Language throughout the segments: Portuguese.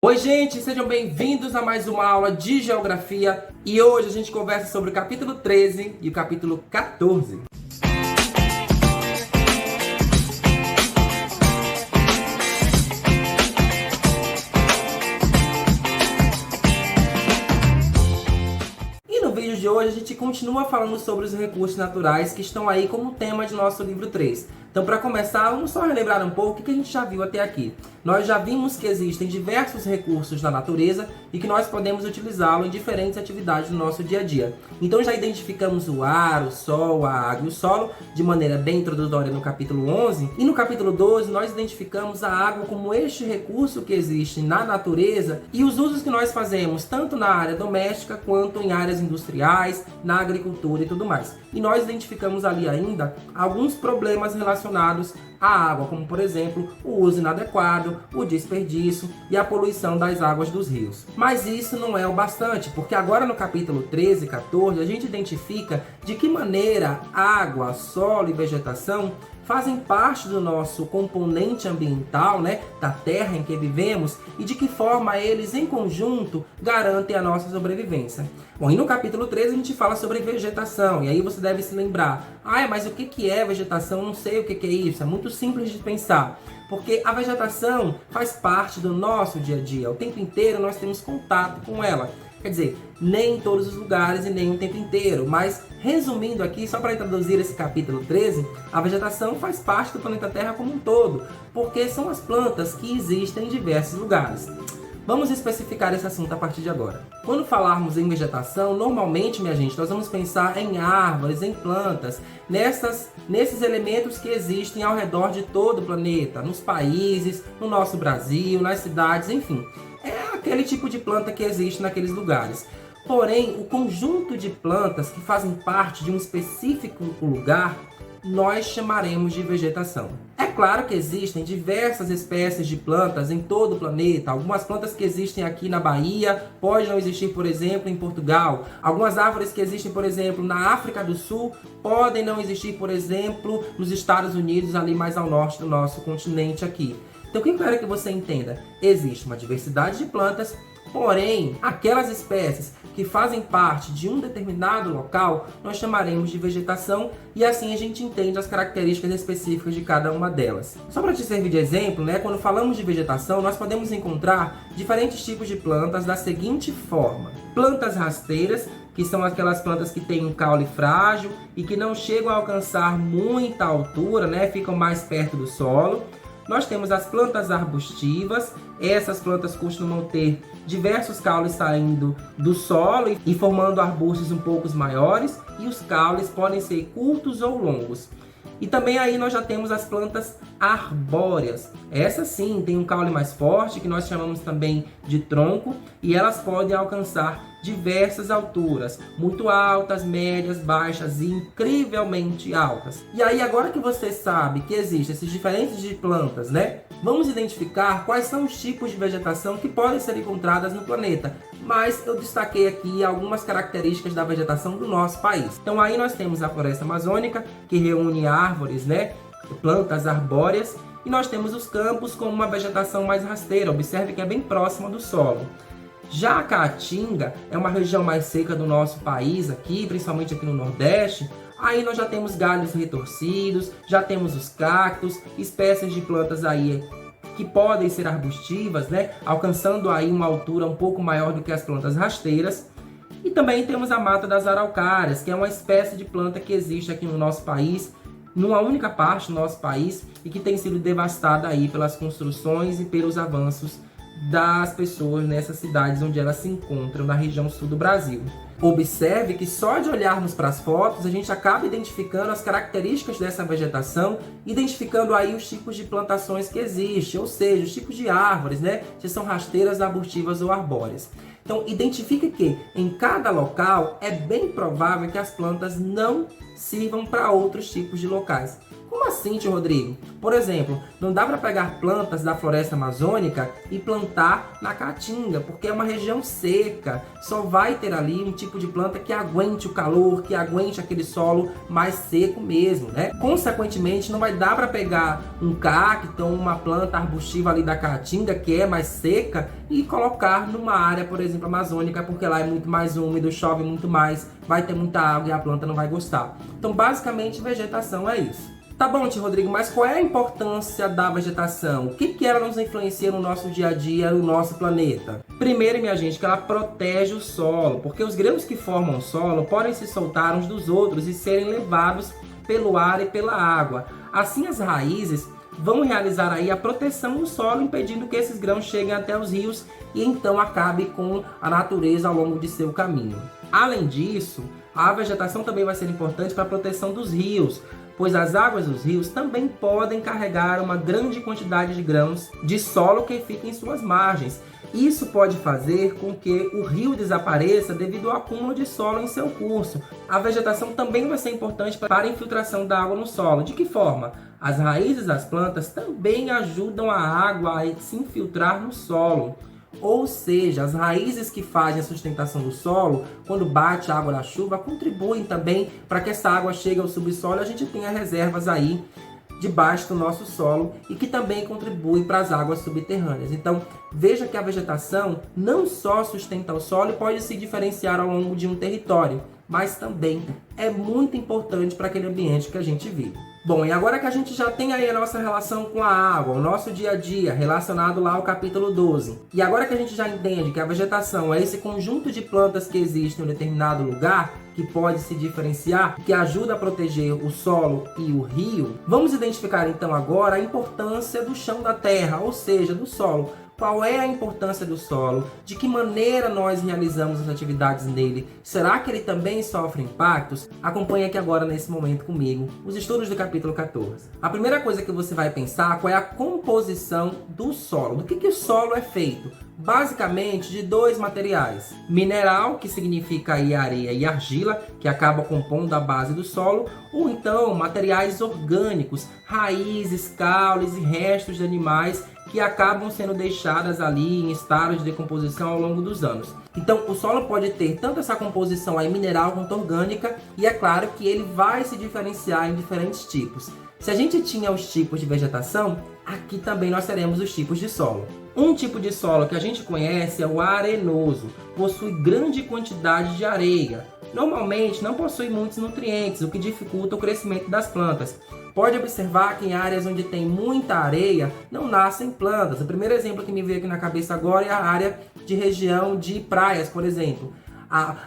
Oi gente, sejam bem-vindos a mais uma aula de Geografia e hoje a gente conversa sobre o capítulo 13 e o capítulo 14. E no vídeo de hoje a gente continua falando sobre os recursos naturais que estão aí como tema de nosso livro 3. Então, para começar, vamos só relembrar um pouco o que a gente já viu até aqui. Nós já vimos que existem diversos recursos da natureza e que nós podemos utilizá-lo em diferentes atividades do nosso dia a dia. Então, já identificamos o ar, o sol, a água e o solo de maneira bem introdutória no capítulo 11. E no capítulo 12, nós identificamos a água como este recurso que existe na natureza e os usos que nós fazemos tanto na área doméstica quanto em áreas industriais, na agricultura e tudo mais. E nós identificamos ali ainda alguns problemas relacionados à água, como por exemplo, o uso inadequado, o desperdício e a poluição das águas dos rios. Mas isso não é o bastante, porque agora no capítulo 13 e 14 a gente identifica de que maneira água, solo e vegetação fazem parte do nosso componente ambiental, da terra em que vivemos, e de que forma eles, em conjunto, garantem a nossa sobrevivência. Bom, e no capítulo 13 a gente fala sobre vegetação, e aí você deve se lembrar, mas o que é vegetação? Não sei o que é isso, é muito simples de pensar. Porque a vegetação faz parte do nosso dia a dia, o tempo inteiro nós temos contato com ela. Quer dizer, nem em todos os lugares e nem o tempo inteiro, mas resumindo aqui, só para introduzir esse capítulo 13, a vegetação faz parte do planeta Terra como um todo, porque são as plantas que existem em diversos lugares. Vamos especificar esse assunto a partir de agora. Quando falarmos em vegetação, normalmente, minha gente, nós vamos pensar em árvores, em plantas, nesses elementos que existem ao redor de todo o planeta, nos países, no nosso Brasil, nas cidades, enfim. É aquele tipo de planta que existe naqueles lugares. Porém, o conjunto de plantas que fazem parte de um específico lugar, nós chamaremos de vegetação. É claro que existem diversas espécies de plantas em todo o planeta. Algumas plantas que existem aqui na Bahia podem não existir, por exemplo, em Portugal. Algumas árvores que existem, por exemplo, na África do Sul podem não existir, por exemplo, nos Estados Unidos, ali mais ao norte do nosso continente aqui. Então, o que eu quero que você entenda? Existe uma diversidade de plantas, porém, aquelas espécies que fazem parte de um determinado local, nós chamaremos de vegetação e assim a gente entende as características específicas de cada uma delas. Só para te servir de exemplo, quando falamos de vegetação, nós podemos encontrar diferentes tipos de plantas da seguinte forma. Plantas rasteiras, que são aquelas plantas que têm um caule frágil e que não chegam a alcançar muita altura, ficam mais perto do solo. Nós temos as plantas arbustivas, essas plantas costumam ter diversos caules saindo do solo e formando arbustos um pouco maiores, e os caules podem ser curtos ou longos. E também aí nós já temos as plantas arbóreas. Essas sim têm um caule mais forte, que nós chamamos também de tronco, e elas podem alcançar diversas alturas, muito altas, médias, baixas e incrivelmente altas. E aí agora que você sabe que existem esses diferentes tipos de plantas, vamos identificar quais são os tipos de vegetação que podem ser encontradas no planeta. Mas eu destaquei aqui algumas características da vegetação do nosso país. Então aí nós temos a floresta amazônica, que reúne árvores, plantas arbóreas, e nós temos os campos com uma vegetação mais rasteira. Observe que é bem próxima do solo. Já a Caatinga é uma região mais seca do nosso país aqui, principalmente aqui no Nordeste. Aí nós já temos galhos retorcidos, já temos os cactos, espécies de plantas aí que podem ser arbustivas, alcançando aí uma altura um pouco maior do que as plantas rasteiras. E também temos a mata das araucárias, que é uma espécie de planta que existe aqui no nosso país, numa única parte do nosso país, e que tem sido devastada aí pelas construções e pelos avanços das pessoas nessas cidades onde elas se encontram na região sul do Brasil. Observe que só de olharmos para as fotos a gente acaba identificando as características dessa vegetação, identificando aí os tipos de plantações que existem, ou seja, os tipos de árvores, se são rasteiras, arbustivas ou arbóreas. Então, identifique que em cada local é bem provável que as plantas não sirvam para outros tipos de locais. Como assim, tio Rodrigo? Por exemplo, não dá para pegar plantas da floresta amazônica e plantar na Caatinga, porque é uma região seca. Só vai ter ali um tipo de planta que aguente o calor, que aguente aquele solo mais seco mesmo, né? Consequentemente, não vai dar para pegar um cacto ou uma planta arbustiva ali da Caatinga, que é mais seca, e colocar numa área, por exemplo, amazônica, porque lá é muito mais úmido, chove muito mais, vai ter muita água e a planta não vai gostar. Então, basicamente, vegetação é isso. Tá bom, tio Rodrigo, mas qual é a importância da vegetação? O que ela nos influencia no nosso dia a dia, no nosso planeta? Primeiro, minha gente, que ela protege o solo, porque os grãos que formam o solo podem se soltar uns dos outros e serem levados pelo ar e pela água. Assim, as raízes vão realizar aí a proteção do solo, impedindo que esses grãos cheguem até os rios e então acabe com a natureza ao longo de seu caminho. Além disso, a vegetação também vai ser importante para a proteção dos rios, pois as águas dos rios também podem carregar uma grande quantidade de grãos de solo que fica em suas margens. Isso pode fazer com que o rio desapareça devido ao acúmulo de solo em seu curso. A vegetação também vai ser importante para a infiltração da água no solo. De que forma? As raízes das plantas também ajudam a água a se infiltrar no solo. Ou seja, as raízes que fazem a sustentação do solo, quando bate a água da chuva, contribuem também para que essa água chegue ao subsolo e a gente tenha reservas aí debaixo do nosso solo e que também contribui para as águas subterrâneas. Então, veja que a vegetação não só sustenta o solo e pode se diferenciar ao longo de um território, mas também é muito importante para aquele ambiente que a gente vive. Bom, e agora que a gente já tem aí a nossa relação com a água, o nosso dia a dia, relacionado lá ao capítulo 12, e agora que a gente já entende que a vegetação é esse conjunto de plantas que existe em um determinado lugar, que pode se diferenciar, que ajuda a proteger o solo e o rio, vamos identificar então agora a importância do chão da terra, ou seja, do solo. Qual é a importância do solo? De que maneira nós realizamos as atividades nele? Será que ele também sofre impactos? Acompanhe aqui agora, nesse momento comigo, os estudos do capítulo 14. A primeira coisa que você vai pensar qual é a composição do solo. Do que o solo é feito? Basicamente de dois materiais. Mineral, que significa aí areia e argila, que acaba compondo a base do solo, ou então materiais orgânicos, raízes, caules e restos de animais que acabam sendo deixadas ali em estado de decomposição ao longo dos anos. Então, o solo pode ter tanto essa composição aí mineral quanto orgânica, e é claro que ele vai se diferenciar em diferentes tipos. Se a gente tinha os tipos de vegetação, aqui também nós teremos os tipos de solo. Um tipo de solo que a gente conhece é o arenoso, possui grande quantidade de areia. Normalmente não possui muitos nutrientes, o que dificulta o crescimento das plantas. Pode observar que em áreas onde tem muita areia, não nascem plantas. O primeiro exemplo que me veio aqui na cabeça agora é a área de região de praias, por exemplo.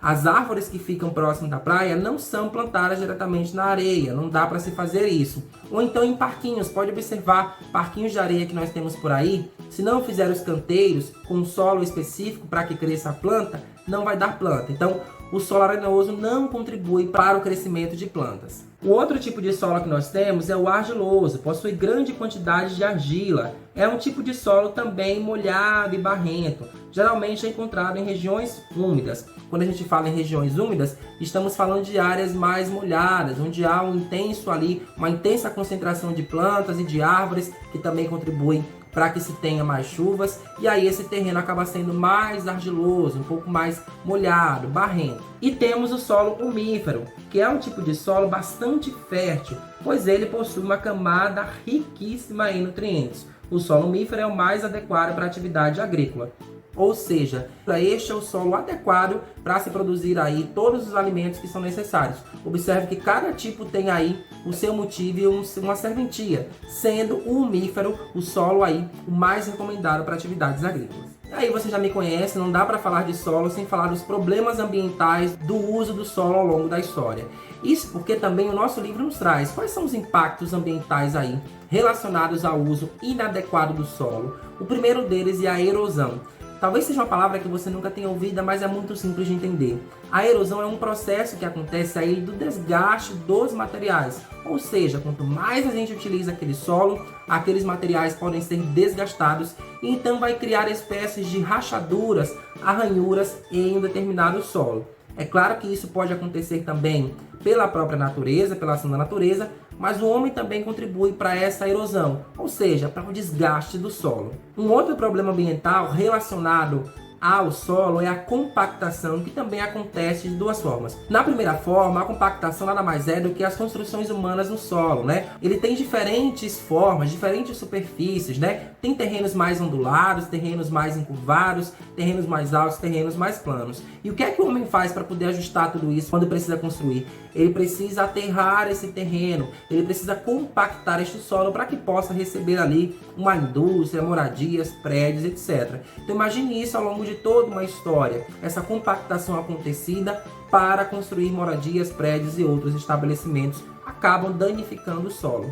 As árvores que ficam próximas da praia não são plantadas diretamente na areia, não dá para se fazer isso. Ou então em parquinhos, pode observar parquinhos de areia que nós temos por aí, se não fizer os canteiros com um solo específico para que cresça a planta, não vai dar planta. Então, o solo arenoso não contribui para o crescimento de plantas. O outro tipo de solo que nós temos é o argiloso, possui grande quantidade de argila. É um tipo de solo também molhado e barrento, geralmente é encontrado em regiões úmidas. Quando a gente fala em regiões úmidas, estamos falando de áreas mais molhadas, onde há uma intensa concentração de plantas e de árvores que também contribuem para que se tenha mais chuvas, e aí esse terreno acaba sendo mais argiloso, um pouco mais molhado, barrento. E temos o solo umífero, que é um tipo de solo bastante fértil, pois ele possui uma camada riquíssima em nutrientes. O solo umífero é o mais adequado para a atividade agrícola. Ou seja, este é o solo adequado para se produzir aí todos os alimentos que são necessários. Observe que cada tipo tem aí o seu motivo e uma serventia, sendo o umífero o solo aí o mais recomendado para atividades agrícolas. Aí você já me conhece, não dá para falar de solo sem falar dos problemas ambientais do uso do solo ao longo da história. Isso porque também o nosso livro nos traz quais são os impactos ambientais aí relacionados ao uso inadequado do solo. O primeiro deles é a erosão. Talvez seja uma palavra que você nunca tenha ouvido, mas é muito simples de entender. A erosão é um processo que acontece aí do desgaste dos materiais. Ou seja, quanto mais a gente utiliza aquele solo, aqueles materiais podem ser desgastados e então vai criar espécies de rachaduras, arranhuras em um determinado solo. É claro que isso pode acontecer também pela própria natureza, pela ação da natureza, mas o homem também contribui para essa erosão, ou seja, para o desgaste do solo. Um outro problema ambiental relacionado ao solo é a compactação, que também acontece de duas formas. Na primeira forma, a compactação nada mais é do que as construções humanas no solo, né? Ele tem diferentes formas, diferentes superfícies, né? Tem terrenos mais ondulados, terrenos mais encurvados, terrenos mais altos, terrenos mais planos. E o que é que o homem faz para poder ajustar tudo isso quando precisa construir? Ele precisa aterrar esse terreno, ele precisa compactar este solo para que possa receber ali uma indústria, moradias, prédios, etc. Então imagine isso ao longo de toda uma história, essa compactação acontecida para construir moradias, prédios e outros estabelecimentos acabam danificando o solo.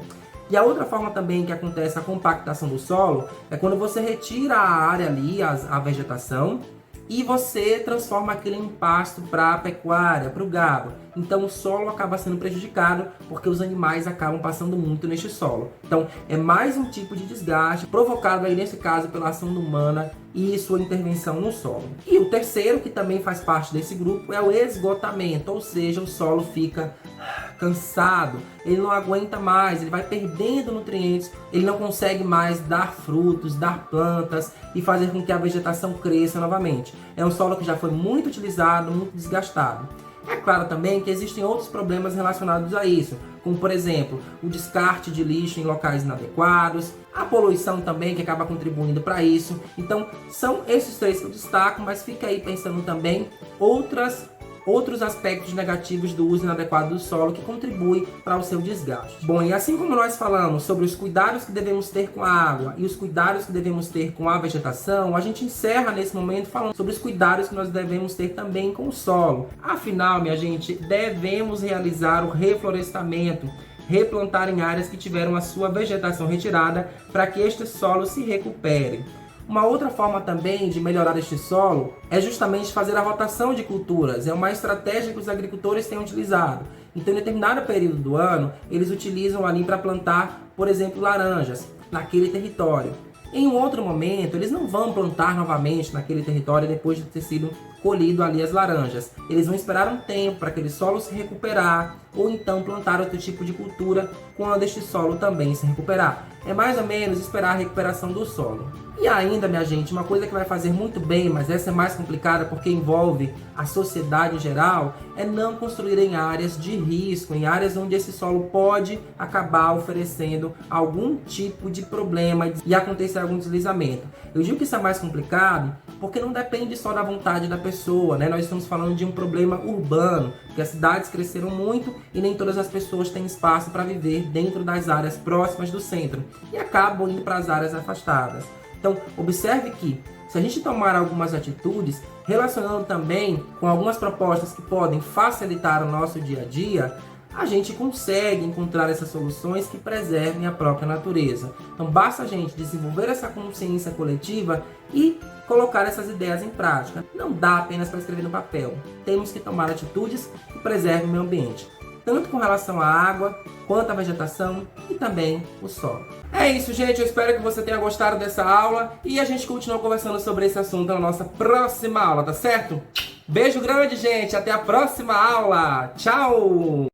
E a outra forma também que acontece a compactação do solo é quando você retira a área ali, a vegetação, e você transforma aquilo em pasto para a pecuária, para o gado. Então o solo acaba sendo prejudicado porque os animais acabam passando muito neste solo. Então é mais um tipo de desgaste provocado aí nesse caso pela ação humana e sua intervenção no solo. E o terceiro, que também faz parte desse grupo, é o esgotamento, ou seja, o solo fica cansado, ele não aguenta mais, ele vai perdendo nutrientes, ele não consegue mais dar frutos, dar plantas e fazer com que a vegetação cresça novamente. É um solo que já foi muito utilizado, muito desgastado. É claro também que existem outros problemas relacionados a isso, como por exemplo, o descarte de lixo em locais inadequados, a poluição também que acaba contribuindo para isso. Então são esses três que eu destaco, mas fica aí pensando também outros aspectos negativos do uso inadequado do solo que contribui para o seu desgaste. Bom, e assim como nós falamos sobre os cuidados que devemos ter com a água e os cuidados que devemos ter com a vegetação, a gente encerra nesse momento falando sobre os cuidados que nós devemos ter também com o solo. Afinal, minha gente, devemos realizar o reflorestamento, replantar em áreas que tiveram a sua vegetação retirada para que este solo se recupere. Uma outra forma também de melhorar este solo é justamente fazer a rotação de culturas. É uma estratégia que os agricultores têm utilizado. Então, em determinado período do ano, eles utilizam ali para plantar, por exemplo, laranjas naquele território. Em um outro momento, eles não vão plantar novamente naquele território depois de ter sido colhido ali as laranjas. Eles vão esperar um tempo para aquele solo se recuperar ou então plantar outro tipo de cultura quando este solo também se recuperar. É mais ou menos esperar a recuperação do solo. E ainda, minha gente, uma coisa que vai fazer muito bem, mas essa é mais complicada porque envolve a sociedade em geral, é não construir em áreas de risco, em áreas onde esse solo pode acabar oferecendo algum tipo de problema e acontecer algum deslizamento. Eu digo que isso é mais complicado porque não depende só da vontade da pessoa, né? Nós estamos falando de um problema urbano, porque as cidades cresceram muito e nem todas as pessoas têm espaço para viver dentro das áreas próximas do centro e acabam indo para as áreas afastadas. Então, observe que, se a gente tomar algumas atitudes, relacionando também com algumas propostas que podem facilitar o nosso dia a dia, a gente consegue encontrar essas soluções que preservem a própria natureza. Então, basta a gente desenvolver essa consciência coletiva e colocar essas ideias em prática. Não dá apenas para escrever no papel. Temos que tomar atitudes que preservem o meio ambiente, tanto com relação à água, quanto à vegetação e também o solo. É isso, gente. Eu espero que você tenha gostado dessa aula e a gente continua conversando sobre esse assunto na nossa próxima aula, tá certo? Beijo grande, gente. Até a próxima aula. Tchau!